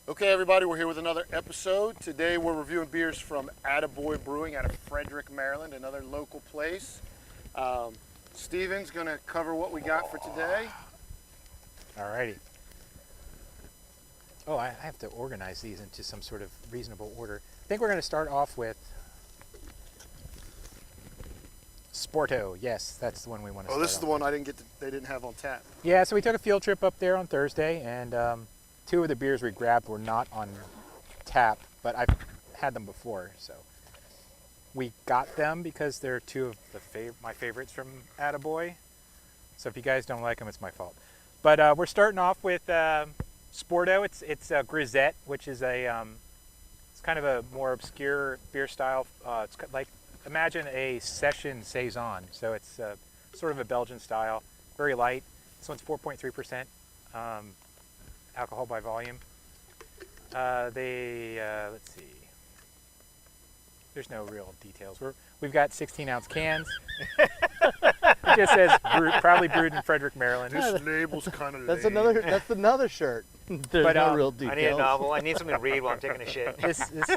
Okay, everybody, we're here with another episode. Today we're reviewing beers from ATTABOY Brewing out of Frederick, Maryland, another local place. Steven's going to cover what we got for today. Alrighty. Oh, I have to organize these into some sort of reasonable order. I think we're going to start off with Sporto. Yes, that's the one we want to start. Oh, this is the one with. they didn't have on tap. Yeah, so we took a field trip up there on Thursday, and two of the beers we grabbed were not on tap, but I've had them before, so we got them because they're two of my favorites from ATTABOY. So if you guys don't like them, it's my fault. But we're starting off with Sporto. It's a grisette, which is it's kind of a more obscure beer style. It's like, imagine a session saison. So it's sort of a Belgian style, very light. This one's 4.3% alcohol by volume. Let's see. There's no real details. We've got 16-ounce cans. It just says probably brewed in Frederick, Maryland. This label's kind of That's another shirt. There's no real details. I need a novel. I need something to read while I'm taking a shit.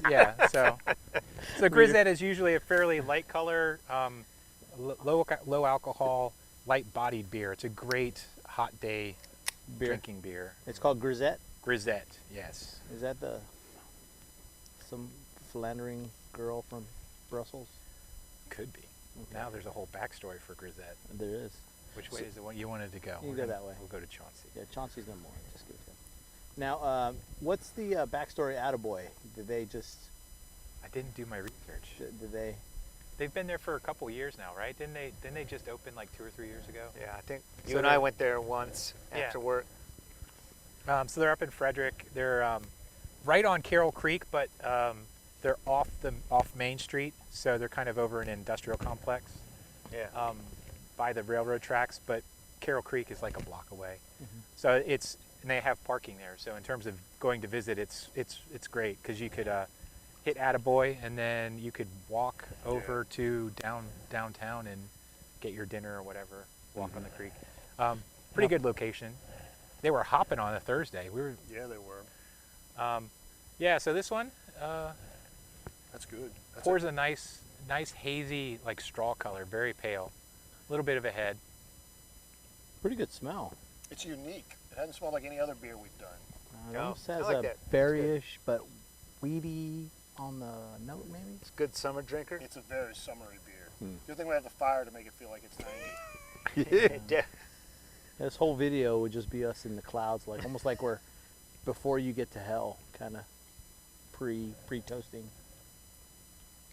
Yeah. So grisette is usually a fairly light color, low alcohol, light-bodied beer. It's a great hot day drinking beer. It's called grisette. Grisette, yes. Is that some philandering girl from Brussels? Could be. Okay. Now there's a whole backstory for grisette. There is. Which way is the one you wanted to go? You go that way. We'll go to Chauncey. Yeah, Chauncey's no more. Just give it to him. Now, what's the backstory of ATTABOY? Did they just? I didn't do my research. Did they? They've been there for a couple years now, right? Didn't they just open like 2 or 3 years ago? Yeah, I think So you and I went there once after Yeah. work. So they're up in Frederick. They're right on Carroll Creek, but they're off Main Street, so they're kind of over an industrial complex. Yeah. By the railroad tracks, but Carroll Creek is like a block away. Mm-hmm. So and they have parking there. So in terms of going to visit, it's great because you could hit ATTABOY and then you could walk over to downtown and get your dinner or whatever. Walk on the creek. Pretty good location. They were hopping on a Thursday. Yeah, they were. Yeah. So this one That's good. pours a nice hazy like straw color, very pale. A little bit of a head. Pretty good smell. It's unique. It hasn't smelled like any other beer we've done. It Oh, almost I has like a that. berryish but weedy on the note, maybe. It's a good summer drinker. It's a very summery beer. Hmm. Good thing we have the fire to make it feel like it's 90. Yeah. This whole video would just be us in the clouds, like almost like we're before you get to hell, kind of pre-toasting.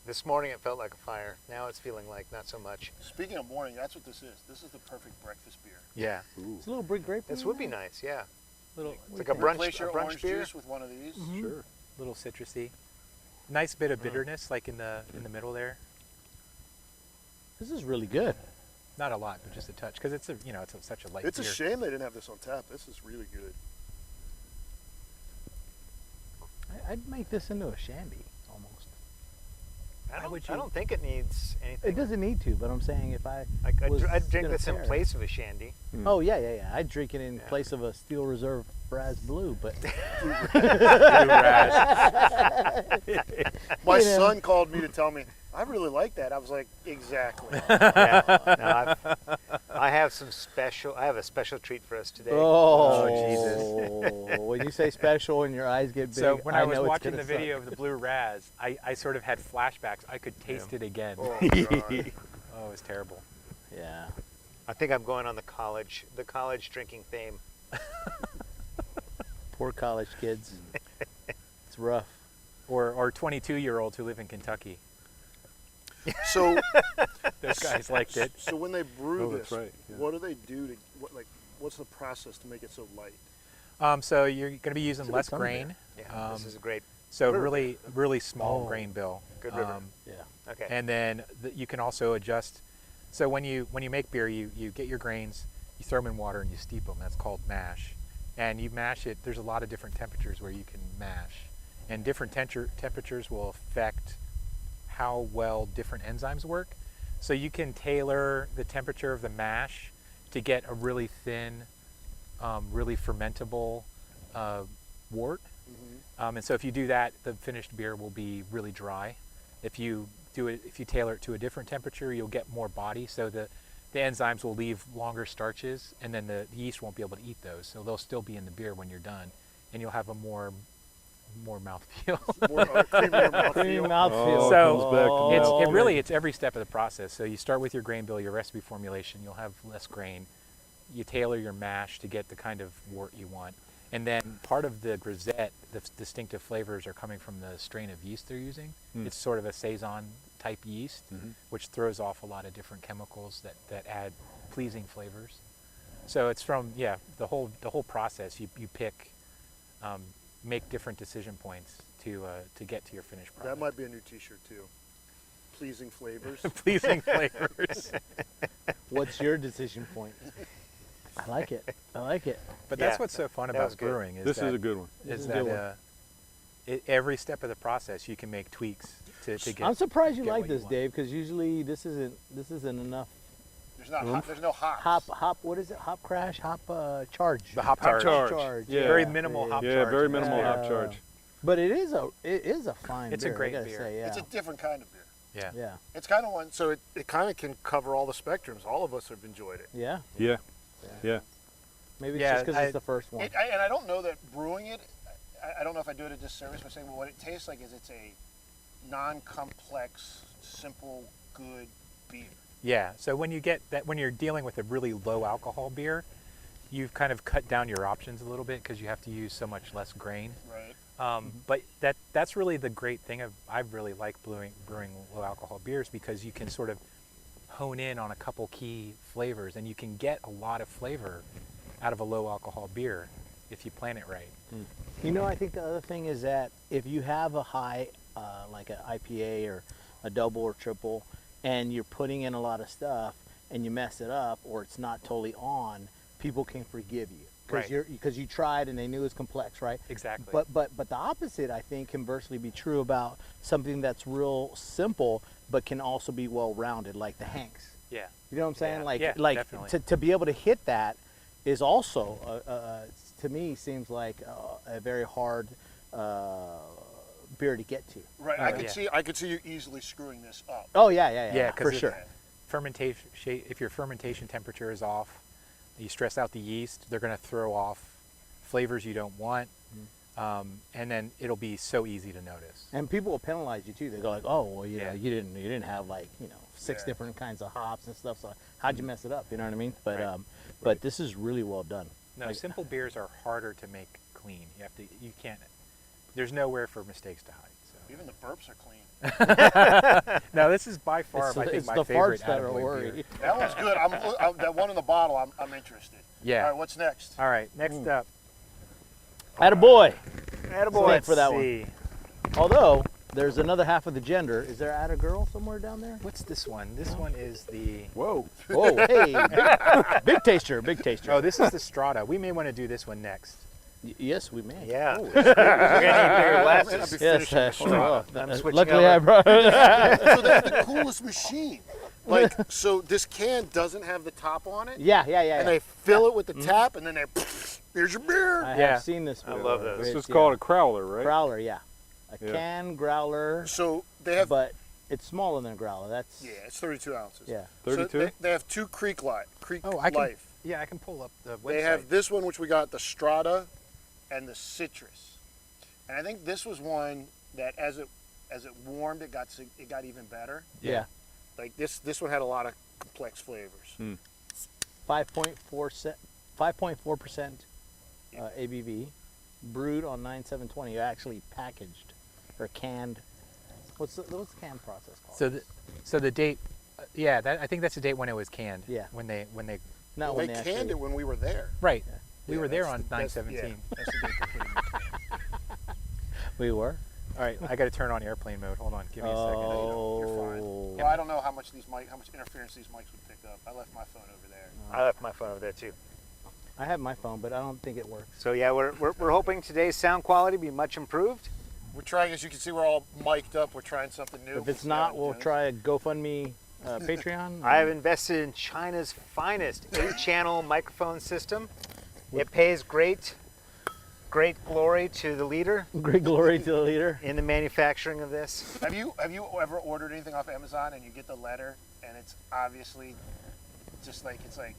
This morning it felt like a fire. Now it's feeling like not so much. Speaking of morning, that's what this is. This is the perfect breakfast beer. Yeah. It's a little grape. This would be nice. Yeah. Little It's like a brunch, Replace your a brunch orange beer. juice with one of these. Mm-hmm. Sure. little citrusy. Nice bit of bitterness like in the middle there. This is really good. Not a lot, but just a touch because it's such a light It's a beer. shame they didn't have this on tap. This is really good. I'd make this into a shandy almost. I don't think it needs anything. It doesn't need to, but I'm saying if I'd was drink gonna this in pair. place of a shandy. Oh yeah. I'd drink it in Yeah. place of a Steel Reserve Raz Blue, but My You know. son called me to tell me, I really like that. I was like, exactly. Yeah. No, I have a special treat for us today. oh, when you say special and your eyes get big, So when I was know it's watching gonna the video suck. of the blue Raz, I sort of had flashbacks. I could taste it again. Oh, God. Oh, it was terrible. Yeah. I think I'm going on the college drinking theme. Poor college kids. It's rough. Or 22-year-olds who live in Kentucky. So, Those guys liked it. so when they brew Oh, this, that's right, yeah. what do they do to what's the process to make it so light? So you're going to be using It's a less good summer grain. Yeah, this is a great. So river really small Oh. grain bill. Good river. Yeah. Okay. And then you can also adjust. So when you make beer, you get your grains, you throw them in water and you steep them. That's called mash. And you mash it. There's a lot of different temperatures where you can mash, and different temperatures will affect how well different enzymes work. So you can tailor the temperature of the mash to get a really thin, really fermentable wort. And so if you do that, the finished beer will be really dry. If you tailor it to a different temperature, you'll get more body. So the enzymes will leave longer starches, and then the yeast won't be able to eat those. So they'll still be in the beer when you're done, and you'll have a more mouthfeel. Creamier mouthfeel. Creamy mouthfeel. So it's every step of the process. So you start with your grain bill, your recipe formulation. You'll have less grain. You tailor your mash to get the kind of wort you want. And then part of the grisette, the distinctive flavors are coming from the strain of yeast they're using. It's sort of a saison type yeast, which throws off a lot of different chemicals that add pleasing flavors. So it's from the whole process. You pick, make different decision points to get to your finished product. That might be a new T-shirt too. Pleasing flavors. Pleasing flavors. What's your decision point? I like it. But that's Yeah, what's so fun that about was good. brewing is This is a good one. is a good that every step of the process you can make tweaks to get. I'm surprised you get like what you this, want. Dave, because usually this isn't enough. There's no hops. Hop. What is it? Hop crash. Hop charge. The hop Hop charge. charge. Yeah. Very minimal hop Yeah, charge. very minimal Yeah. hop charge. But it is a fine. It's a beer, great I gotta beer. Say, yeah. It's a different kind of beer. Yeah. yeah. It's kind of one, so it kind of can cover all the spectrums. All of us have enjoyed it. Yeah. Yeah. Yeah. Maybe it's Yeah, just because it's the first one. And I don't know that brewing it, I don't know if I do it a disservice by saying, well, what it tastes like is it's a non-complex, simple, good beer. Yeah. So when you're dealing with a really low alcohol beer, you've kind of cut down your options a little bit because you have to use so much less grain. Right. But that's really the great thing I really like brewing low alcohol beers because you can sort of hone in on a couple key flavors and you can get a lot of flavor out of a low alcohol beer if you plan it right. You know, I think the other thing is that if you have a high, like an IPA or a double or triple, and you're putting in a lot of stuff and you mess it up or it's not totally on, people can forgive you because you tried and they knew it was complex, right? Exactly. But the opposite, I think, conversely be true about something that's real simple but can also be well-rounded, like the Hanks. Yeah. You know what I'm saying? Yeah, Like definitely. to be able to hit that is also to me seems like a very hard beer to get to. Right. I could see you easily screwing this up. Oh yeah, Yeah, for 'cause sure. Fermentation, if your fermentation temperature is off, you stress out the yeast, they're going to throw off flavors you don't want, and then it'll be so easy to notice. And people will penalize you too. They go like, "Oh, well, you know, Yeah. you didn't have like 6 Yeah. different kinds of hops and stuff. So how'd you mess it up? You know what I mean?" But Right. but this is really well done. No, Like- simple beers are harder to make clean. You can't. There's nowhere for mistakes to hide. So. Even the burps are clean. No, this is by far It's, I think it's my the favorite farts that are Attaboy worried. beer. That one's good. That one in the bottle, I'm interested. Yeah. All right, what's next? All right, next up. Attaboy. Attaboy. Let's for that one. see. Although there's another half of the gender. Is there a girl somewhere down there? What's this one? This one is the. Whoa. Oh, hey, big taster, big taster. Oh, this is the Strata. We may want to do this one next. Yes, we may. Yeah. We're gonna need bigger glasses. Yes. switching Luckily, over. I brought. So that's the coolest machine. Like, so this can doesn't have the top on it, yeah. and they fill it with the tap, and then here's your beer. I Yeah. have seen this. I before. love those. This It's, is called a crowler, right? growler. Yeah, a Yeah. can growler, So they have, but it's smaller than a growler. That's yeah, it's 32 ounces. yeah. So 32? they have two Creek Life. Oh, I can. Life. Yeah, I can pull up the website. They have this one, which we got the Strata, and the Citrus. And I think this was one that, as it warmed, it got even better. Yeah. Like this one had a lot of complex flavors. 5.4% ABV, brewed on 9/7/20. Actually packaged or canned. What's the can process called? So the date. Yeah, I think that's the date when it was canned. Yeah. When they. Not Well, when they they canned actually. it when we were there. Right. We Yeah, were there that's on the- that's- 9/17. Yeah, that's the date they put it in the can. We were. All right, I got to turn on airplane mode. Hold on, give me a second. You're fine. Oh. Well, I don't know how much interference these mics would pick up. I left my phone over there. I left my phone over there too. I have my phone, but I don't think it works. So yeah, we're hoping today's sound quality be much improved. We're trying, as you can see, we're all mic'd up. We're trying something new. If it's See how not, it we'll goes. try a GoFundMe, Patreon. I have invested in China's finest 8-channel microphone system. It pays great great glory to the leader Great glory to the leader. in the manufacturing of this. Have you ever ordered anything off Amazon and you get the letter and it's obviously just like it's like,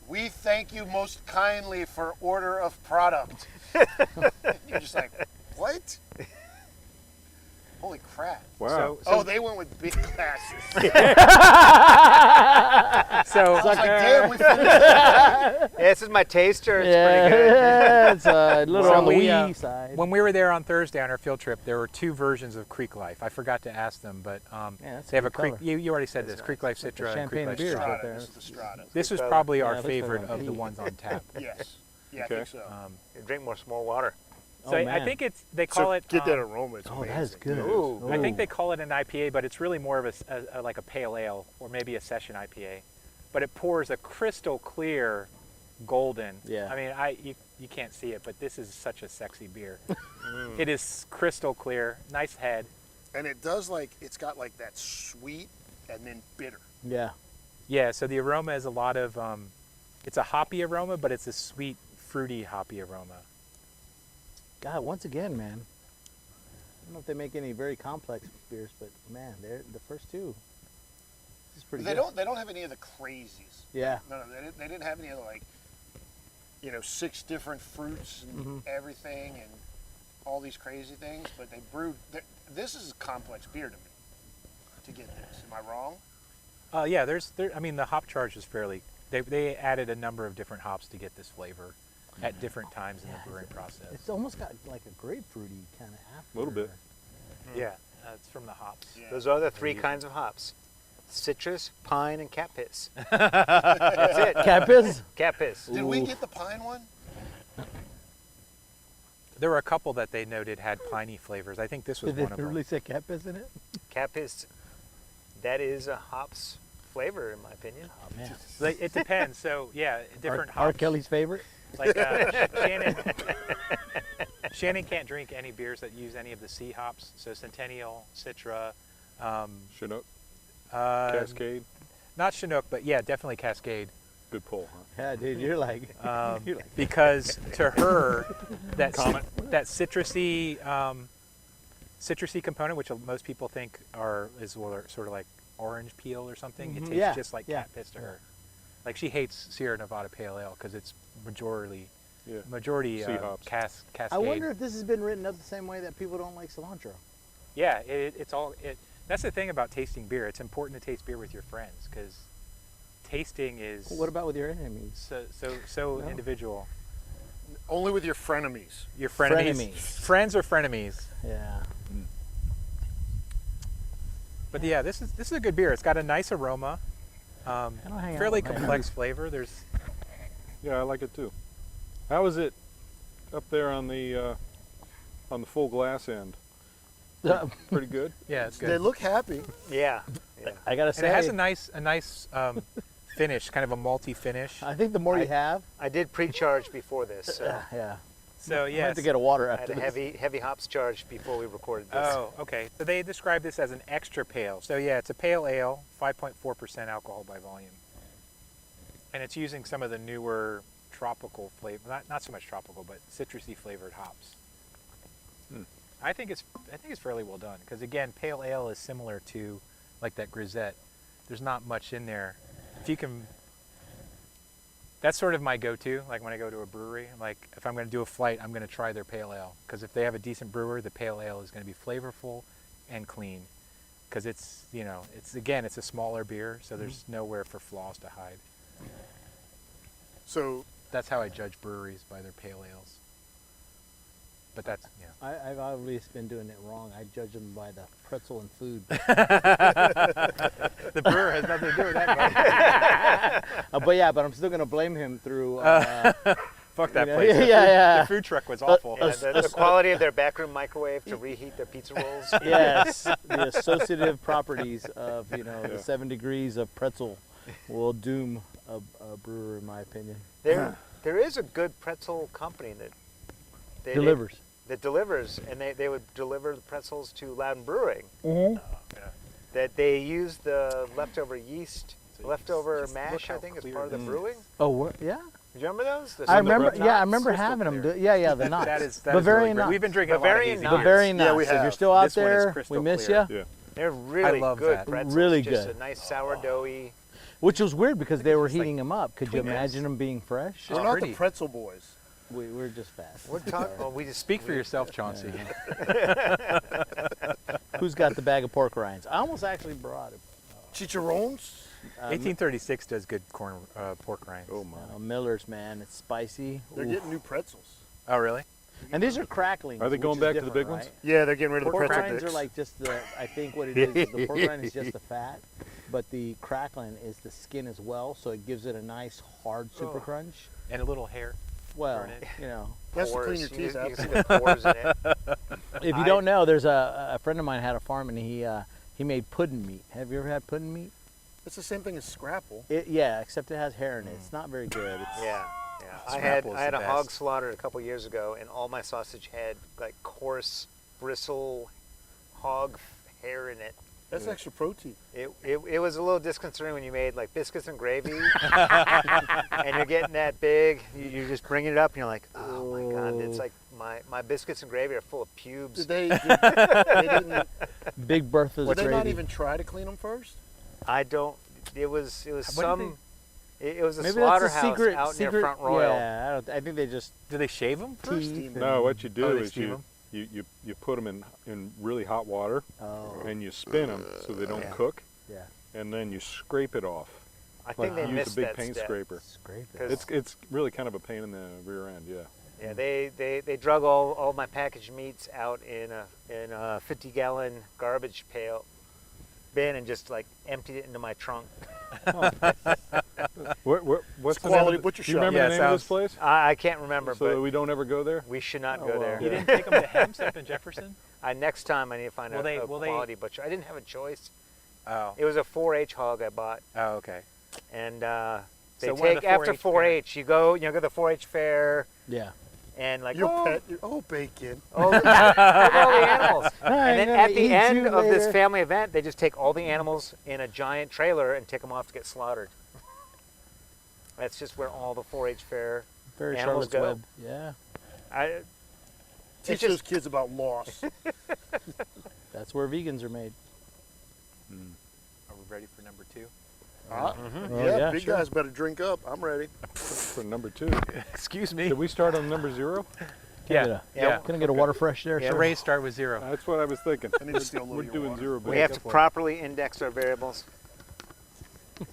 we thank you most kindly for order of product. You're just like, what? Holy crap! Wow. Oh, they went with big glasses. So I was like, damn, we finished. Yeah, this is my taster. It's pretty good. Yeah, it's a little So on the we, wee side. when we were there on Thursday on our field trip, there were 2 versions of Creek Life. I forgot to ask them, but that's they have a good Creek. color. You already said this. Creek Life Citra and Creek champagne Life beer. Strata. Right there. This is the Strata. This was Strata. probably Yeah, our it looks like favorite one. of the ones on tap. Yes. Yeah, I Okay. think so. You drink more small water. So Oh, I man. think they call it. Get that aroma. It's Oh, amazing. that is good. Ooh. I think they call it an IPA, but it's really more of like a pale ale or maybe a session IPA. But it pours a crystal clear golden. Yeah. I mean, you can't see it, but this is such a sexy beer. It is crystal clear, nice head. And it does it's got like that sweet and then bitter. Yeah. Yeah, so the aroma is a lot of, it's a hoppy aroma, but it's a sweet, fruity hoppy aroma. God, once again, man. I don't know if they make any very complex beers, but man, they're the first 2. This is pretty They good. don't have any of the crazies. Yeah. No, they didn't have any of the 6 different fruits and everything and all these crazy things. But they brewed. This is a complex beer to me. To get this, am I wrong? Yeah, I mean, the hop charge is fairly, they added a number of different hops to get this flavor at different times in the brewing process. It's almost got like a grapefruity kind of after. A little bit. Yeah, it's from the hops. Yeah. Those are the 3 kinds of hops: citrus, pine, and cat piss. That's it. Cat piss? Cat piss. Did we get the pine one? There were a couple that they noted had piney flavors. I think this was Did one they of them. really say cat piss in it? Cat piss. That is a hops flavor, in my opinion. Oh man. Like, it depends. So yeah, different R. hops. Kelly's favorite? Like Shannon can't drink any beers that use any of the C hops. So Centennial, Citra, Chinook, uh, Cascade. not Chinook, but yeah, definitely Cascade. Good pull, huh? Yeah, dude, you're like, you're like Because to her, that Comet. that citrusy component, which most people think is sort of like orange peel or something, it tastes Yeah, just like yeah. cat piss to her. Like she hates Sierra Nevada Pale Ale because it's majority Sea hops. Cascade. I wonder if this has been written up the same way that people don't like cilantro. Yeah, it's all. That's the thing about tasting beer. It's important to taste beer with your friends because tasting is What about with your enemies? so No. individual. Only with your frenemies. Your frenemies. Frenemies. Friends or frenemies. Yeah. But yeah, this is a good beer. It's got a nice aroma. don't hang out Fairly with my complex flavor. There's Yeah, I like it too. How is it up there on the full glass end? Pretty good. yeah, it's They good. look happy. Yeah. Yeah. I gotta And say, it has a nice finish, kind of a malty finish. I think the more you have, I did pre-charge before this, so yeah. So I yeah. have to get a water I after had a this. heavy hops charge before we recorded this. Oh, okay. So they describe this as an extra pale. So yeah, it's a pale ale, 5.4% alcohol by volume, and it's using some of the newer tropical flavor, not so much tropical, but citrusy flavored hops. I think it's fairly well done because again, pale ale is similar to like that grisette. There's not much in there. If you can, that's sort of my go-to. Like when I go to a brewery, I'm like, if I'm going to do a flight, I'm going to try their pale ale because if they have a decent brewer, the pale ale is going to be flavorful and clean because it's a smaller beer, so there's nowhere for flaws to hide. So That's how I judge breweries, by their pale ales. But that's I've obviously been doing it wrong. I judge them by the pretzel and food. the brewer has nothing to do with that. But I'm still gonna blame him through. Fuck that You know, place. yeah. The food truck was awful. Yeah, the quality of their backroom microwave to reheat their pizza rolls. Yes, the associative properties of the 7 degrees of pretzel will doom a brewer, in my opinion. There is a good pretzel company that Delivers. that delivers, and they would deliver the pretzels to Loudon Brewing. Mm-hmm. That they use the leftover yeast, So leftover just look mash, how I think, as clear part of the this brewing. Oh, yeah. you remember those? The I the remember. red Yeah, I knots? remember Crystal having them. clear. Yeah, the knots. That is really Bavarian great. knots. We've been drinking Bavarian a lot of knots. hazy Bavarian Yeah, knots. we If you're have. still out This one is there, crystal we miss clear. you. Yeah. They're really love good that. pretzels. Really just good. a nice sourdoughy. Which was weird because they were just like heating them up. Could you Twinkies. imagine them being fresh? We're not pretty. the pretzel boys. We're just fast. We're talking. Well, we just Speak for yourself, Chauncey. Who's got the bag of pork rinds? I almost actually brought it. Chicharrones. 1836 does good pork rinds. Oh my. Miller's, man. It's spicy. They're Oof. getting new pretzels. Oh, really? And these are crackling. Are they going back to the big ones? Yeah, they're getting rid of the Pork pretzel rinds sticks. are like just the, I think what it is the pork rind is just the fat, but the crackling is the skin as well, so it gives it a nice hard super Oh. crunch. And a little hair. Well, Burn it. you know, That's to pores. clean your teeth You out. can see the pores in it. if you don't know, there's a friend of mine had a farm and he made pudding meat. Have you ever had pudding meat? It's the same thing as scrapple. Yeah, except it has hair in it. It's not very good. It's, Yeah. I Scrapple's had the a hog best. slaughtered a couple years ago, and all my sausage had like coarse bristle hog hair in it. That's extra protein. It was a little disconcerting when you made like biscuits and gravy, and you're getting that big. You're just bringing it up, and you're like, oh my god! It's like my biscuits and gravy are full of pubes. Did they didn't, Big Bertha's did they gravy. not even try to clean them first? I don't. It was What did some. It was a Maybe slaughterhouse that's a secret. out secret near Front Royal. Yeah, I think they just Do they shave them first? teeth No, what you do Oh, they is steam 'em? you put them in really hot water Oh, and you spin them so they don't Yeah. cook, yeah. and then you scrape it off. I think they use missed a big that paint step. scraper. Scrape it. 'Cause- It's really kind of a pain in the rear end, yeah. Yeah, they drug all my packaged meats out in a 50-gallon garbage bin and just like emptied it into my trunk. What's It's the name quality of butcher Do you shop. remember Yeah, the name of this sounds- place? I can't remember, So that but we don't ever go there? we should not Oh, go well. there. You didn't take them to Hemp's up in Jefferson? Next time I need to find Will a they- will they- quality butcher. I didn't have a choice. Oh. It was a 4-H hog I bought, Oh, okay. and they So one of take the after 4-H 4-H. You go to the 4-H fair Yeah. and like Your oh, pet. Bacon. oh, look at all the animals. I'm And then gonna at the eat end you of this later. family event, they just take all the animals in a giant trailer and take them off to get slaughtered. That's just where all the 4-H fair Very animals Charlotte's go. Web. Yeah. Teach just- those kids about loss. That's where vegans are made. Are we ready for number 2? Huh? Oh, Yeah, yeah, big sure. guys better drink up. I'm ready. For number 2. Excuse me. Did we start on number 0? Yeah. Yeah. Can I get a water fresh there? Yeah, sir? Rays start with 0. That's what I was thinking. I need to steal a little We're of your doing water. 0 We big. have to properly index our variables.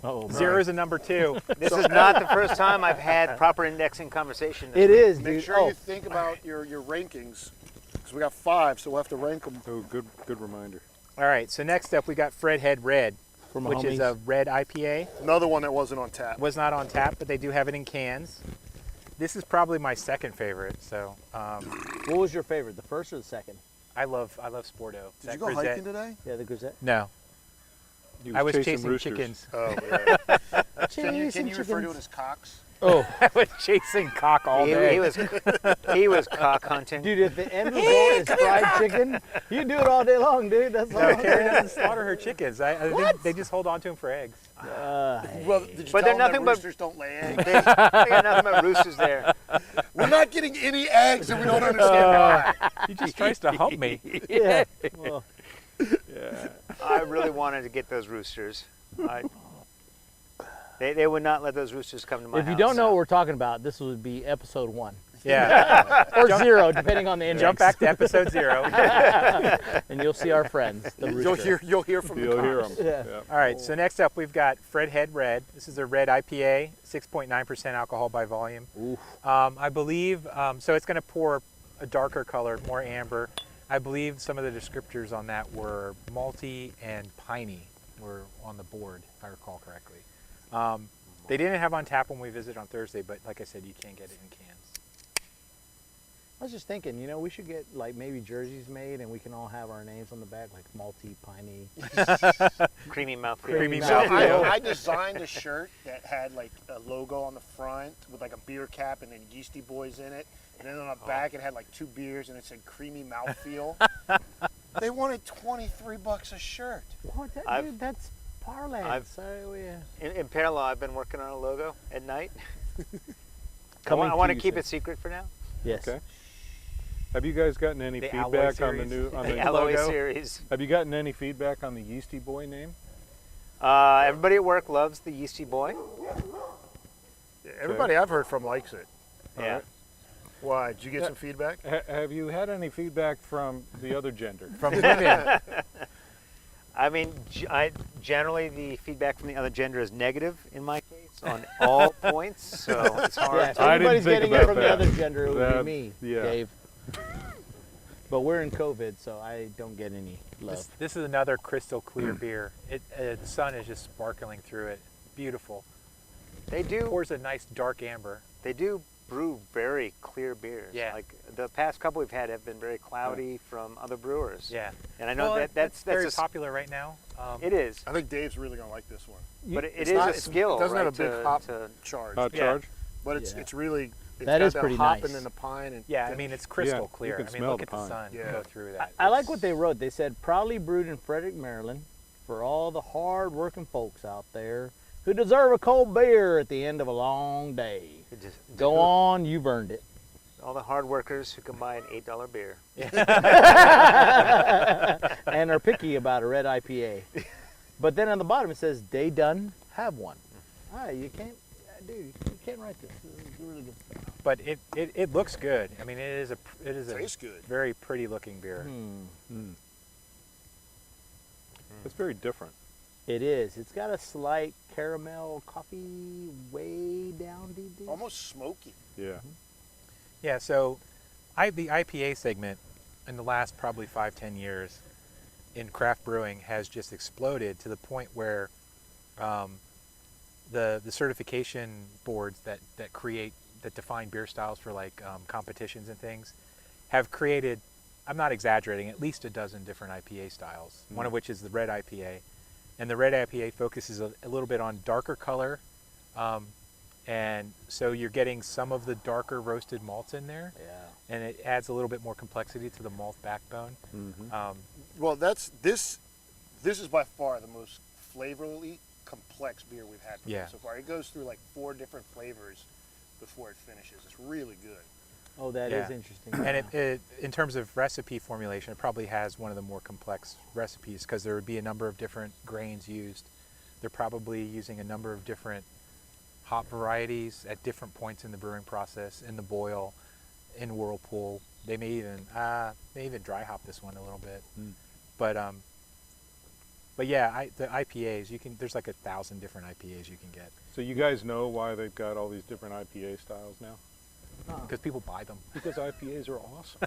Oh, 0 is a number 2. This is not the first time I've had proper indexing conversation. it is, dude. Make sure oh, you think about your rankings, because we got 5, so we'll have to rank them. Oh, good reminder. All right, so next up we got Fredhead Red, from which is a red IPA. Another one that wasn't on tap. Was not on tap, but they do have it in cans. This is probably my second favorite. So What was your favorite, the first or the second? I love Sporto. Did you go hiking today? Yeah, the Grisette. No, He I was chasing roosters. chickens. Oh, yeah. Chasing Can you refer to it chickens. as cocks? Oh, I was chasing cock all day. He was cock hunting. dude, if the end result is fried chicken, you do it all day long, dude. That's all. No, Karen doesn't slaughter her chickens. They just hold on to them for eggs. Well, did you But tell they're them nothing that but- roosters don't lay eggs? They got nothing but roosters there. We're not getting any eggs, and we don't understand why. He just tries to hump me. Yeah. Well, Yeah. I really wanted to get those roosters. They would not let those roosters come to my if house. you don't know what we're talking about, this would be episode 1 Yeah. or 0, depending on the index. Jump back to episode 0. and you'll see our friends. The rooster. You'll hear from the You'll hear cocks. them. Yeah. All right, so next up we've got Fredhead Red. This is a red IPA, 6.9% alcohol by volume. Oof. I believe, so it's going to pour a darker color, more amber. I believe some of the descriptors on that were malty and piney were on the board, if I recall correctly. They didn't have on tap when we visited on Thursday, but like I said, you can get it in cans. I was just thinking, we should get like maybe jerseys made, and we can all have our names on the back, like malty, piney. Creamy mouthfeel. Creamy So mouthfeel. I designed a shirt that had like a logo on the front with like a beer cap and then Yeasty Boys in it. And then on the back it had like 2 beers and it said creamy mouthfeel. They wanted $23 a shirt. What? I've- Dude, that's Parland. I've- So, yeah. In parallel, I've been working on a logo at night. Coming I want to you keep soon. it secret for now. Yes. Okay. Have you guys gotten any The Alloy feedback on the series. new on The the Alloy logo. series. Have you gotten any feedback on the Yeasty Boy name? Everybody at work loves the Yeasty Boy. Everybody I've heard from likes it. Yeah. Why? Did you get some feedback? Have you had any feedback from the other gender? From women. I mean, generally the feedback from the other gender is negative in my case on all points, so it's hard. Yeah, if I didn't anybody's think getting it about from the that. other gender, it would That- be me, yeah. Dave. But we're in COVID, so I don't get any love. This is another crystal clear beer. The sun is just sparkling through it. Beautiful. They do. Pours a nice dark amber. They do brew very clear beers. Yeah. Like the past couple we've had have been very cloudy from other brewers. Yeah. And I know Well, that's very a s- popular right now. It is, I think Dave's really gonna like this one. but it It's is not- a it's- skill. It doesn't right, have a big to- hop to- charge, Hot Yeah. charge? but it's Yeah. really it's That got is pretty hop nice. and then the pine and Yeah, I mean, it's crystal Yeah, you clear. can I mean, smell look the at the pine. sun Yeah. go through that. I like It's- what they wrote. They said, proudly brewed in Frederick, Maryland, for all the hard-working folks out there who deserve a cold beer at the end of a long day. it just- Go on, you've earned it. All the hard workers who can buy an $8 beer. And are picky about a red IPA. But then on the bottom it says, "They done have one." You can't, dude, you can't write this. This is really good stuff. But it looks good. I mean, it is a tastes good. very pretty looking beer. It's very different. It is. It's got a slight caramel coffee way down deep. Almost smoky. Yeah. Yeah, so the IPA segment in the last probably 5-10 years in craft brewing has just exploded to the point where the certification boards that define beer styles for like competitions and things have created, I'm not exaggerating, at least a dozen different IPA styles, one of which is the red IPA. And the red IPA focuses a little bit on darker color, and so you're getting some of the darker roasted malts in there, Yeah. and it adds a little bit more complexity to the malt backbone. Well, this is by far the most flavorfully complex beer we've had Yeah. so far. It goes through like 4 different flavors before it finishes. It's really good. Oh, that Yeah. is interesting. And it, in terms of recipe formulation, it probably has one of the more complex recipes because there would be a number of different grains used. They're probably using a number of different hop varieties at different points in the brewing process, in the boil, in whirlpool. They may even dry hop this one a little bit. But yeah, the IPAs, there's like 1,000 different IPAs you can get So you guys know why they've got all these different IPA styles now? because people buy them. Because IPAs are awesome.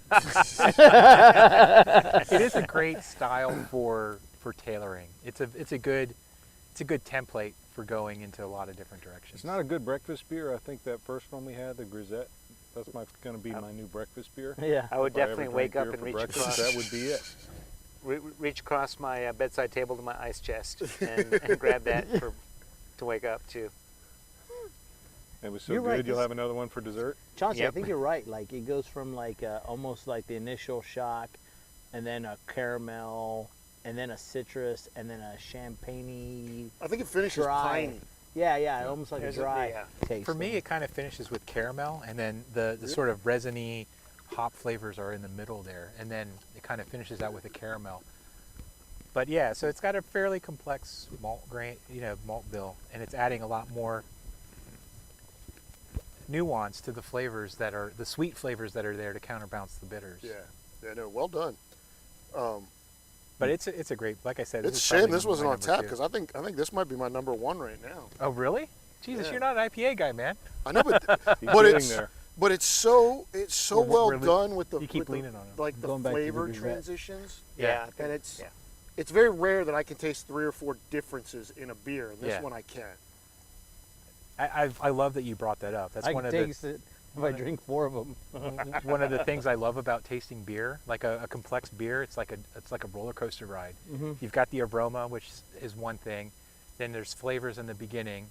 It is a great style for tailoring. It's a good template for going into a lot of different directions. It's not a good breakfast beer. I think that first one we had, the Grisette, that's going to be my new breakfast beer. Yeah. I would If I ever definitely drink wake up beer and for reach breakfast, across, that would be it. reach across my bedside table to my ice chest and grab that to wake up too. It was so You're good. right, You'll this- have another one for dessert. Chauncey, I Yep. think you're right. Like it goes from like almost like the initial shock, and then a caramel, and then a citrus, and then a champagne-y. I think it finishes Dry. piney. Yeah, almost like There's a dry yeah. taste. For me, it kind of finishes with caramel, and then the sort of resiny hop flavors are in the middle there, and then it kind of finishes out with a caramel. But yeah, so it's got a fairly complex malt bill, and it's adding a lot more nuance to the flavors that are the sweet flavors that are there to counterbalance the bitters. Yeah, no, well done. But it's a great, like I said. It's a is shame probably this wasn't my on number tap 2. because I think this might be my number 1 right now. Oh really? Jesus, Yeah. you're not an IPA guy, man. I know, but He's but getting it's there. but it's so well we're done with the you keep with the, leaning on it. like the Going back to the flavor Grisette. transitions. Yeah, I think- And it's yeah. it's very rare that I can taste 3 or 4 differences in a beer. And this Yeah. one I can. I love that you brought that up. That's I one can of the taste it if I drink 4 of them. one of the things I love about tasting beer, like a complex beer, it's like a roller coaster ride. You've got the aroma, which is one thing, then there's flavors in the beginning,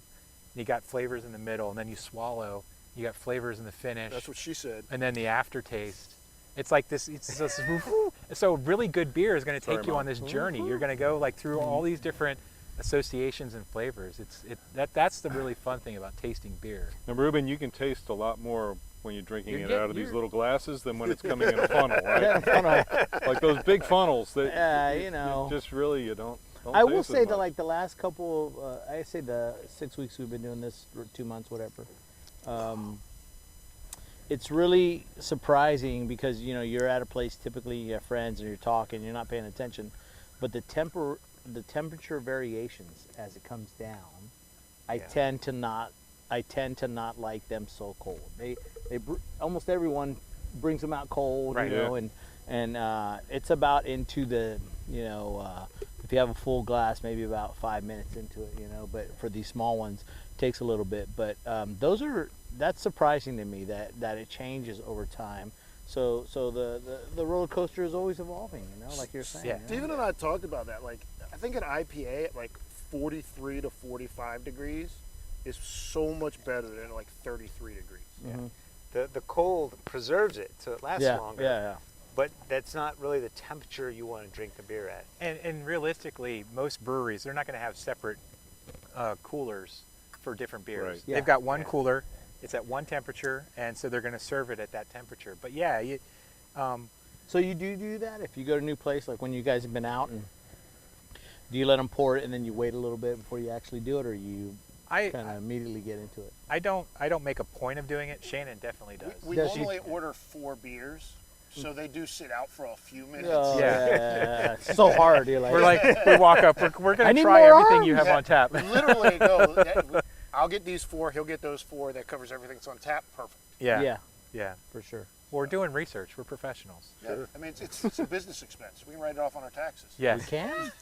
you got flavors in the middle, and then you swallow, you got flavors in the finish, That's what she said. and then the aftertaste. It's like this. It's just, so really good beer is going to take Sorry, you Mom. on this journey. You're going to go like through all these different associations and flavors. That's the really fun thing about tasting beer. And Ruben, you can taste a lot more when you're drinking You're it getting- out of these you're- little glasses than when it's coming in a funnel, right? Yeah, funnel. Like those big funnels that You know. just really you don't I will taste as say that much. like the last couple, I say the 6 weeks we've been doing this, or 2 months, whatever. It's really surprising because you're at a place, typically you have friends and you're talking, you're not paying attention, but the temperature variations as it comes down, I tend to not like them so cold. Almost everyone brings them out cold, Right. and it's about into the if you have a full glass, maybe about 5 minutes into it, but for these small ones, it takes a little bit. But that's surprising to me that it changes over time. So the roller coaster is always evolving, like you're saying. Yeah. Steven and I talked about that. Like, I think an IPA at like 43 to 45 degrees is so much better than like 33 degrees. Mhm. The cold preserves it so it lasts Yeah, longer. yeah. But that's not really the temperature you want to drink the beer at. And realistically, most breweries, they're not going to have separate coolers for different beers. Right. Yeah. They've got one cooler. It's at one temperature, and so they're going to serve it at that temperature. But yeah, So you do that if you go to a new place, like when you guys have been out, and do you let them pour it and then you wait a little bit before you actually do it, or you kind of immediately get into it? I don't make a point of doing it. Shannon definitely does. We Does she? normally order 4 beers, so they do sit out for a few minutes. Oh, Yeah. It's so hard. You're like, We're like, we walk up, we're I going to need try more everything you arms. have on tap. Literally go. I'll get these 4. He'll get those 4. That covers everything that's on tap. Perfect. Yeah. yeah, for sure. We're doing research. We're professionals. Yeah. I mean, it's a business expense. We can write it off on our taxes. Yes. We can?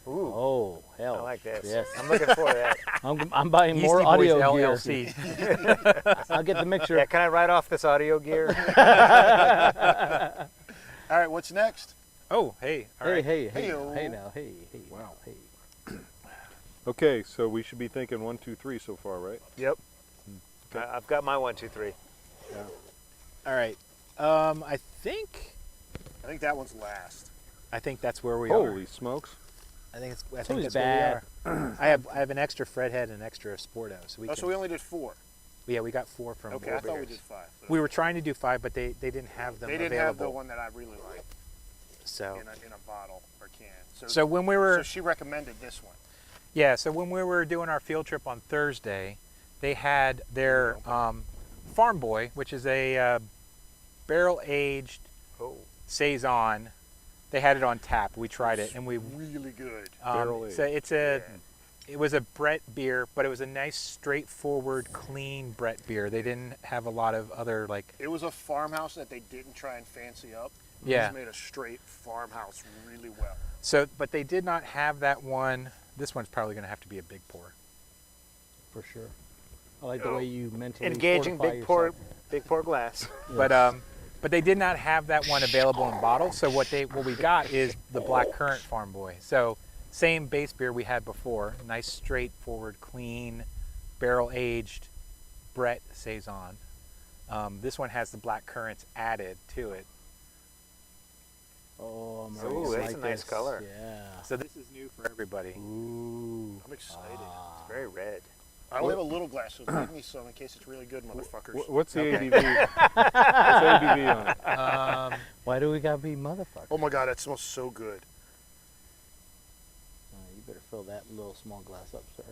Ooh, Oh, hell. I like this. Yes. I'm looking for that. I'm buying Yeasty more Boys audio gear. LLC. I'll get the mixture. Yeah, can I write off this audio gear? All right, what's next? Oh, hey. All right. Hey Hey-o. now, hey. Wow. Hey. Okay, so we should be thinking 1, 2, 3 so far, right? Yep. Okay. I've got my 1, 2, 3. Yeah. All right. I think that one's last. that's where we Holy are. smokes! I think always that's bad. where we are. I have an extra Fred head and an extra Sporto, so we Oh, so we only did 4. we got 4 from Okay, I thought we Beers. did 5. We were trying to do 5, but they didn't have them They didn't available. have the one that I really like So in a bottle or can. so when we were So she recommended this one. Yeah, so when we were doing our field trip on Thursday, they had their Farm Boy, which is a barrel-aged Oh. saison. They had it on tap. We tried it, and we Really good. Barrel-aged. so it was a Brett beer, but it was a nice, straightforward, clean Brett beer. They didn't have a lot of other like It was a farmhouse that they didn't try and fancy up. They Yeah. just made a straight farmhouse really well. so, but they did not have that one. This one's probably going to have to be a big pour. For sure. I like the way you mentally Engaging fortify big yourself. pour glass. But they did not have that one available in bottle. So what we got is the Black Currant Farm Boy. So same base beer we had before, nice straightforward, clean, barrel-aged Brett saison. This one has the black currants added to it. Oh, I'm Ooh, really that's a like nice this. color. Yeah. So this is new for everybody. Ooh. I'm excited. It's very red. I only have a little glass, so make me some in case it's really good, motherfuckers. What's the ABV? What's the ABV on it? Why do we gotta be motherfuckers? Oh my god, that smells so good. You better fill that little small glass up, sir.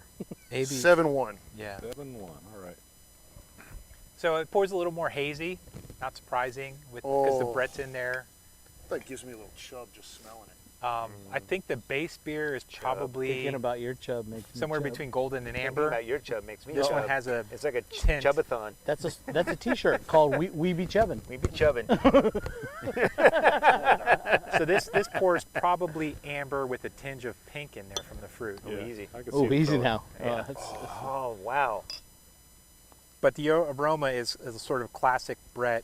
Maybe 7-1. yeah. 7-1. All right. So it pours a little more hazy, not surprising, because the Oh. Brett's in there. That gives me a little chub just smelling it. I think the base beer is probably Thinking about your chub makes me somewhere chub. between golden and Thinking amber. about your chub makes me This chub. one has a It's like a tint. chubathon. That's a T-shirt called "We Be Chubbin'." We be chubbing. so this pours probably amber with a tinge of pink in there from the fruit. Oh, easy. I can see Oh, it easy growing. now. Yeah. Oh, wow. But the aroma is a sort of classic Brett,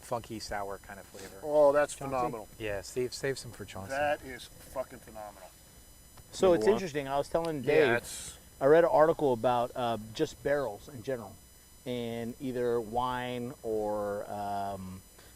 funky sour kind of flavor. Oh, that's phenomenal. Yeah, save some for Chauncey. That is fucking phenomenal. So Number it's one. interesting. I was telling Dave. Yeah, it's I read an article about just barrels in general, in either wine or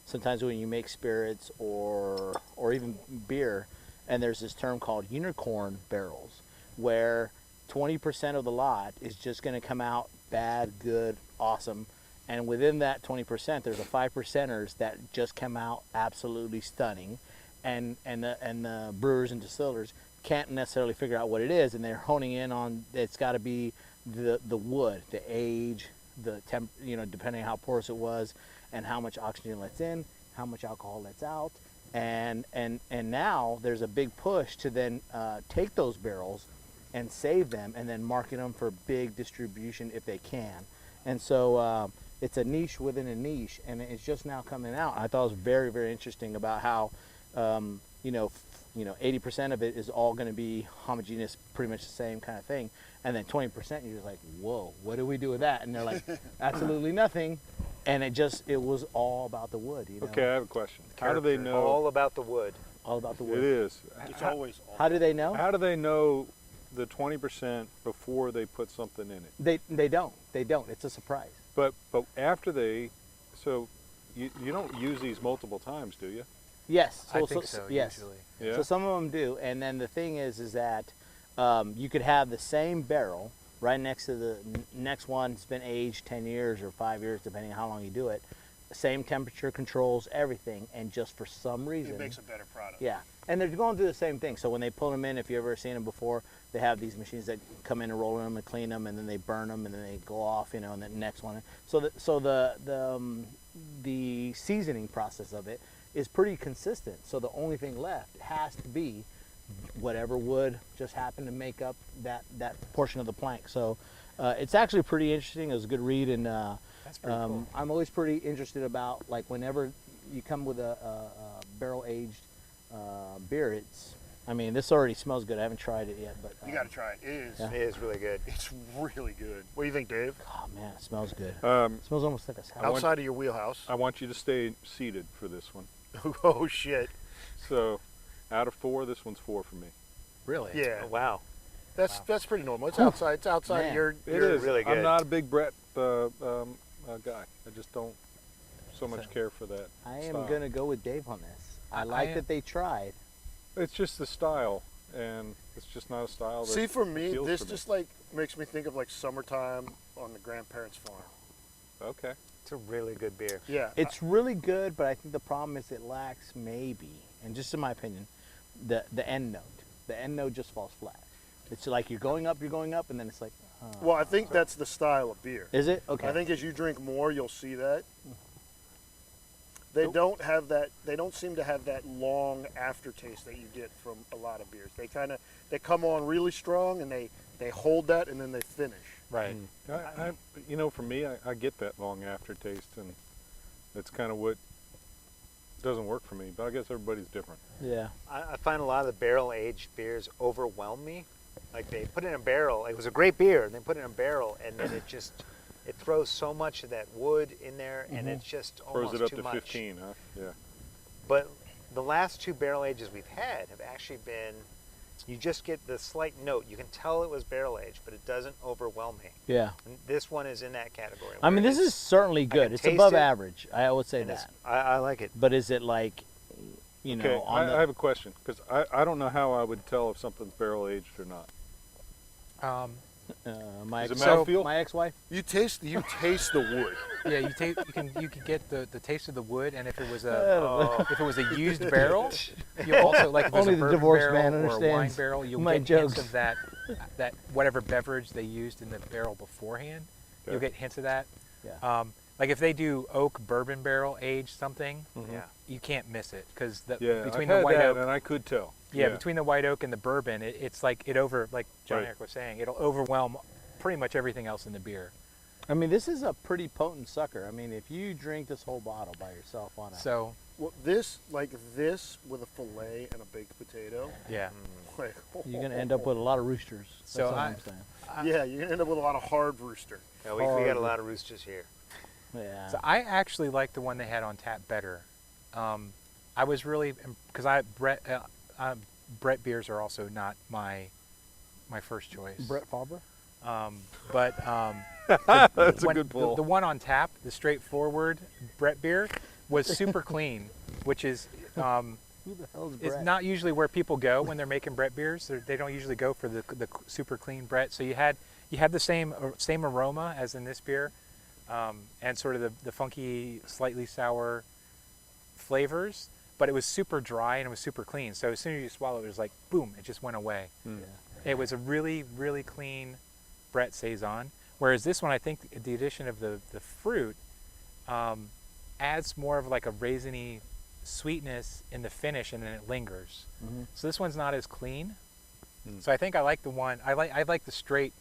sometimes when you make spirits or even beer, and there's this term called unicorn barrels, where 20% of the lot is just going to come out bad, good, awesome. And within that 20%, there's a 5%ers that just come out absolutely stunning. And the brewers and distillers can't necessarily figure out what it is, and they're honing in on it's got to be the wood, the age, the temp, depending on how porous it was, and how much oxygen lets in, how much alcohol lets out, and now there's a big push to then take those barrels and save them, and then market them for big distribution if they can. And so it's a niche within a niche, and it's just now coming out. I thought it was very, very interesting about how 80% of it is all going to be homogeneous, pretty much the same kind of thing, and then 20% you're just like, whoa, what do we do with that? And they're like, absolutely nothing. And it was all about the wood. Okay, I have a question. How do they know? All about the wood. All about the wood. It is. It's always all. How do they know? How do they know the 20% before they put something in it? They don't. It's a surprise. But after so you don't use these multiple times, do you? Yes. I think so, yes. usually. Yeah. So some of them do, and then the thing is that you could have the same barrel right next to the next one. It's been aged 10 years or 5 years, depending on how long you do it. Same temperature controls, everything, and just for some reason, It makes a better product. yeah. And they're going through the same thing. So when they pull them in, if you've ever seen them before, they have these machines that come in and roll them and clean them, and then they burn them, and then they go off, and the next one. So the seasoning process of it is pretty consistent. So the only thing left has to be whatever wood just happened to make up that portion of the plank. So it's actually pretty interesting. It was a good read, and That's pretty cool. I'm always pretty interested about, like, whenever you come with a barrel aged beer. This already smells good. I haven't tried it yet, but You got to try it. It is. Yeah. It is really good. It's really good. What do you think, Dave? oh man, it smells good. Um, It smells almost like a salad. Outside of your wheelhouse. I want you to stay seated for this one. Oh shit. So, out of 4, this one's 4 for me. Really? Yeah. Oh, wow. That's pretty normal. It's outside. It's outside Man. your. It is. really I'm good. not a big Brett guy. I just don't so much care for that. I am style. gonna go with Dave on this. I I like am- that they tried. It's just the style, and it's just not a style that See, for me, appeals this to me. just like makes me think of like summertime on the grandparents' farm. Okay. It's a really good beer. Yeah. It's really good, but I think the problem is it lacks maybe, and just in my opinion, the end note. The end note just falls flat. It's like you're going up, and then it's like, oh. Well, I think that's the style of beer. Is it? Okay. I think as you drink more, you'll see that. They don't have that. They don't seem to have that long aftertaste that you get from a lot of beers. They come on really strong, and they hold that, and then they finish. Right. For me, I get that long aftertaste, and it's kind of what doesn't work for me. But I guess everybody's different. Yeah. I find a lot of the barrel-aged beers overwhelm me. Like, they put it in a barrel. It was a great beer, and they put it in a barrel, and then it throws so much of that wood in there, and it's just almost Throws it up too to much. 15, huh? Yeah. But the last 2 barrel ages we've had have actually been, you just get the slight note. You can tell it was barrel aged, but it doesn't overwhelm me. Yeah. And this one is in that category. I mean, where this it's- is certainly can good. It's taste above it, average. I would say and it's- that. I like it. But is it like, Okay, on I have a question, because I don't know how I would tell if something's barrel aged or not. my Is it ex- mouthfeel? my ex-wife? You taste the wood. Yeah, you can get the taste of the wood, and if it was a used barrel, you also, like, if it was Only a the bourbon divorced barrel man or a wine understands barrel, you'll my get hints jokes. of that whatever beverage they used in the barrel beforehand. You'll Okay. get hints of that. Yeah. Like if they do oak bourbon barrel aged something, Yeah. you can't miss it because Yeah, between I've had the white that, oak, and I could tell. between the white oak and the bourbon, it's like like John Right. Eric was saying, it'll overwhelm pretty much everything else in the beer. I mean, this is a pretty potent sucker. I mean, if you drink this whole bottle by yourself on a... So Well, this with a fillet and a baked potato. yeah, Like, you're going to end up with a lot of roosters. That's So all I- I'm saying. yeah, you're gonna end up with a lot of hard rooster. Yeah, we got a lot of roosters here. Yeah. So I actually like the one they had on tap better. I was really because Brett beers are also not my first choice. Brett Favre? But That's a good pull. The one on tap, the straightforward Brett beer, was super clean, which is Who the hell's is Brett? not usually where people go when they're making Brett beers. They don't usually go for the super clean Brett. So you had the same aroma as in this beer, and sort of the funky, slightly sour flavors. But it was super dry and it was super clean. So as soon as you swallow it, it was like boom, it just went away. Mm. Yeah. It was a really, really clean Brett Saison. Whereas this one, I think the addition of the fruit adds more of like a raisiny sweetness in the finish, and then it lingers. Mhm. So this one's not as clean. Mm. So I think I like the one. I like the straight.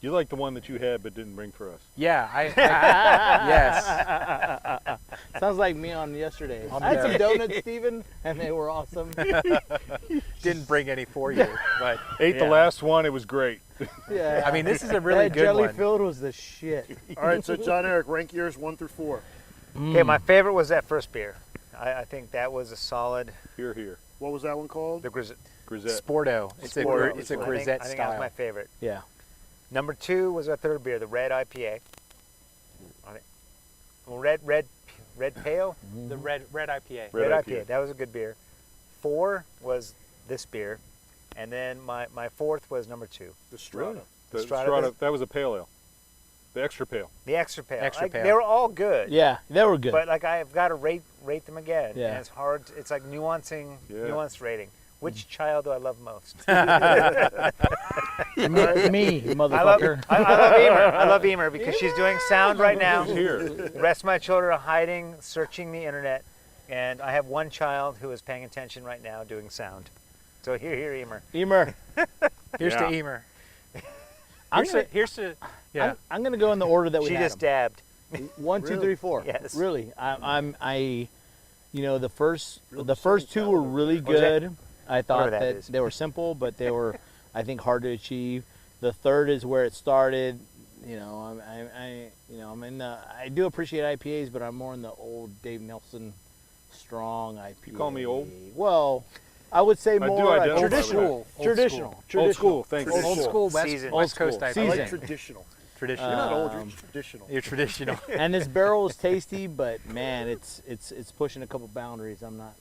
You like the one that you had but didn't bring for us. Yeah, yes. Sounds like me on yesterday. On I had the- some donuts, Steven, and they were awesome. Didn't bring any for you, but Ate the yeah. last one. It was great. Yeah. I mean, this is a really that good jelly one. filled was the shit. All right, so John Eric, rank yours 1 through 4. Okay, my favorite was that first beer. I think that was a solid. Here. What was that one called? The Grisette. Grisette. Sporto. It's Sporto. a I grisette I think that style. was my favorite. Yeah. Number 2 was our third beer, the red IPA. Well, red pale. The red IPA. Red Red IPA. IPA. That was a good beer. 4 was this beer, and then my fourth was number 2, The Strata. The Strata, Strata, that was a pale ale. The extra pale. the extra pale. Extra pale. They were all good. Yeah, they were good. But like I've got to rate them again. Yeah. And it's hard. It's like nuanced rating. Which child do I love most? me, motherfucker. I love Emer. I love Emer because she's doing sound right now. Who's here? The rest of my children are hiding, searching the internet, and I have one child who is paying attention right now doing sound. So here, Emer. Emer. Here's Yeah. to Emer. I'm gonna, Yeah. I'm gonna go in the order that we She had just 'em. dabbed. 1, 2, Really? 3, 4. Yes. Really. The first Real the first discerning two were palate. really What was that? good. I thought Whatever that that is. they were simple, but they were, I think, hard to achieve. The third is where it started. I do appreciate IPAs, but I'm more in the old Dave Nelson strong IPA. You call me old? Well, I would say do more identify with traditional. that. Traditional. Old school. Thank you. Old school West, Seasoned. West Old Coast school. IPA. I like Seasoned. traditional. Traditional. You're not old, you're Um, traditional. You're traditional. And this barrel is tasty, but man, it's pushing a couple boundaries. I'm not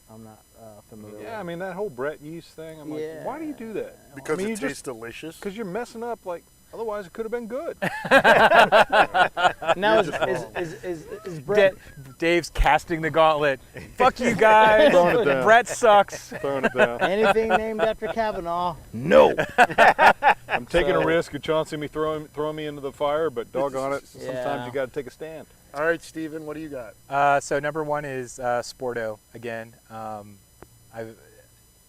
familiar with. Yeah, I mean that whole Brett yeast thing. I'm like, why do you do that? Because I mean, it tastes delicious. Because you're messing up. Like, otherwise it could have been good. Now You're just is Brett? Dave's casting the gauntlet. Fuck you guys. Throwing it down. Brett sucks. Throwing it down. Anything named after Kavanaugh? No. I'm taking a So- risk. You're chancing me throwing me into the fire, but doggone it, sometimes Yeah. you got to take a stand. All right, Steven, what do you got? So number 1 is Sporto again.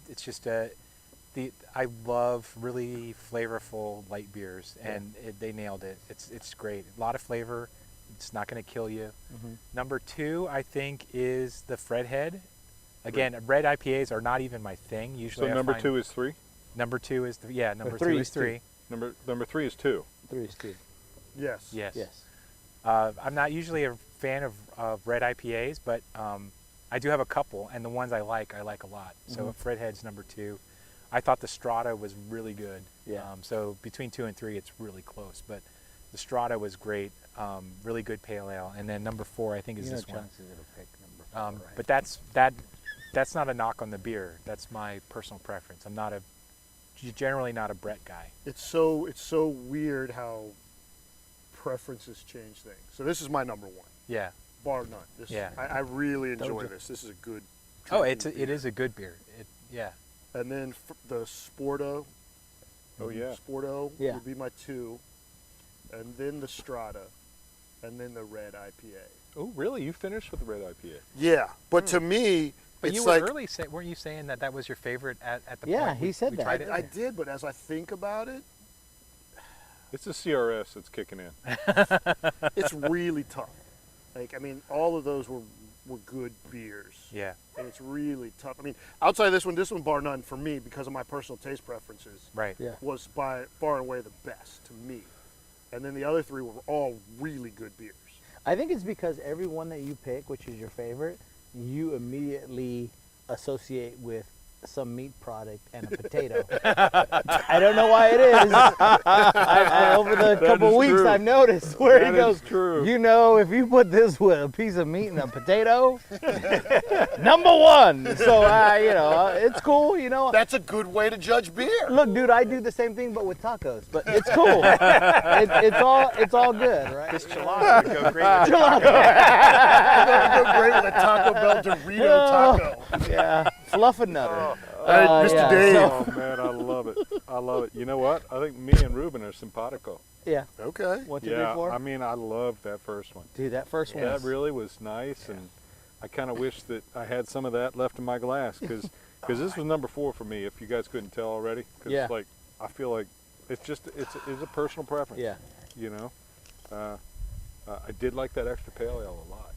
It's just I love really flavorful light beers, and they nailed it. It's great. A lot of flavor. It's not going to kill you. Mhm. Number 2, I think, is the Fredhead. Again, red IPAs are not even my thing. Usually, So I number find 2 is 3. Number 2 is number 2 3 is is 2. 3. Number 3 is 2. 3 is 2. Yes. Yes. Yes. I'm not usually a fan of red IPAs, but I do have a couple, and the ones I like a lot. So Fredhead's number 2. I thought the Strata was really good. Yeah. So between 2 and 3, it's really close. But the Strata was great, really good pale ale. And then number 4, I think, is this one. chances it'll pick number 4, right? But that's not a knock on the beer. That's my personal preference. I'm generally not a Brett guy. It's so weird how preferences change things. So this is my number 1, Yeah. bar none. This, Yeah. I really enjoy Told you. this. This is a good. Oh, drinking it beer. is a good beer. Yeah. And then the Sporto. Oh yeah. Sporto Yeah. would be my 2, and then the Strata, and then the red IPA. Oh really? You finished with the red IPA? Yeah, but to me, But it's you like were early, weren't you saying that was your favorite at the Yeah, point? he said we that. tried it? I did. But as I think about it, It's the CRS that's kicking in. it's really tough. Like, I mean, all of those were good beers. Yeah. And it's really tough. I mean, outside of this one bar none for me, because of my personal taste preferences, Right. Yeah. was by far and away the best to me. And then the other 3 were all really good beers. I think it's because every one that you pick, which is your favorite, you immediately associate with some meat product and a potato. I don't know why it is. Over the That couple is weeks, true. I've noticed where That he goes, is true. you know, if you put this with a piece of meat and a potato, number one. So, you know, it's cool, you know. That's a good way to judge beer. Look, dude, I do the same thing, but with tacos. But it's cool. It's all good, right? This gelato would go great with It would go great with a Taco Bell Dorito taco. Yeah, fluff and nutter. Hey, Mr. yeah, Dave. so- Oh man, I love it. I love it. You know what? I think me and Ruben are simpatico. Yeah. Okay. 1, 2, 3, Yeah, 4. I mean, I loved that first one. Dude, that first one. That really was nice, and I kind of wish that I had some of that left in my glass, because this was number 4 for me. If you guys couldn't tell already, because Yeah. like I feel like it's a personal preference. Yeah. You know, I did like that extra pale ale a lot.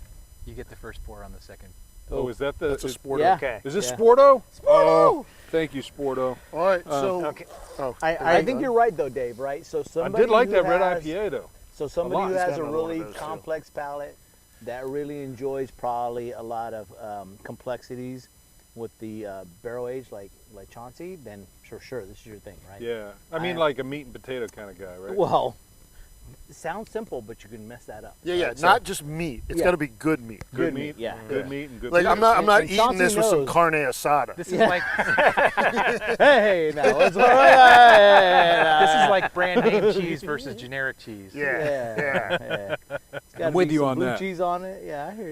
You get the first pour on the second. Oh, is that the? That's a is, Sporto. Yeah. Okay. is this Yeah. Sporto? Oh, thank you, Sporto. All right. So. Okay. Oh, I think you're right though, Dave. Right? So I somebody did like who that red has- IPA though. So somebody lot. who He's has got a another one of really those, too. complex palate that really enjoys probably a lot of complexities with the barrel aged like Chauncey, then sure, this is your thing, right? Yeah, I mean like a meat and potato kind of guy, right? Well, it sounds simple, but you can mess that up. Yeah, right? not just meat. It's Yeah. got to be good meat. Good meat, meat, yeah. good meat and good. Like beer. I'm not And eating Chauncey this with some knows. carne asada. This is like Hey, now let's this is like brand name cheese versus generic cheese. Yeah. It's gotta I'm with be you some on blue that. cheese on it. Yeah, I hear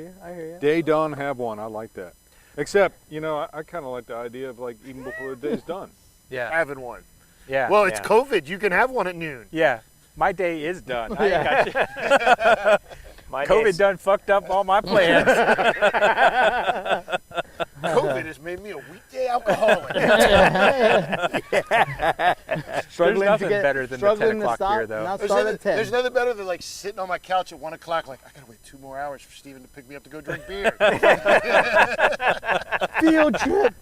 you. Day done, have one. I like that. Except, you know, I kind of like the idea of like even before the day's done. Yeah. Having one. Yeah. Well, it's Yeah. COVID. You can have one at noon. Yeah. My day is done. I ain't got you. My COVID days- done fucked up all my plans. COVID has made me a weekday alcoholic. There's nothing better than the 10 struggling to o'clock stop, beer, though. Now There's start nothing, at 10. there's nothing better than like sitting on my couch at 1 o'clock. Like I gotta wait 2 more hours for Steven to pick me up to go drink beer. Field trip.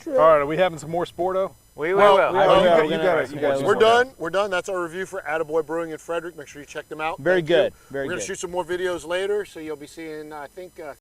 All right, are we having some more Sporto? We Well, will. well, you you got got it. you got it. We're done. We're done. That's our review for Attaboy Brewing in Frederick. Make sure you check them out. Very Thank you. good. Very We're gonna good. shoot some more videos later, so you'll be seeing. I think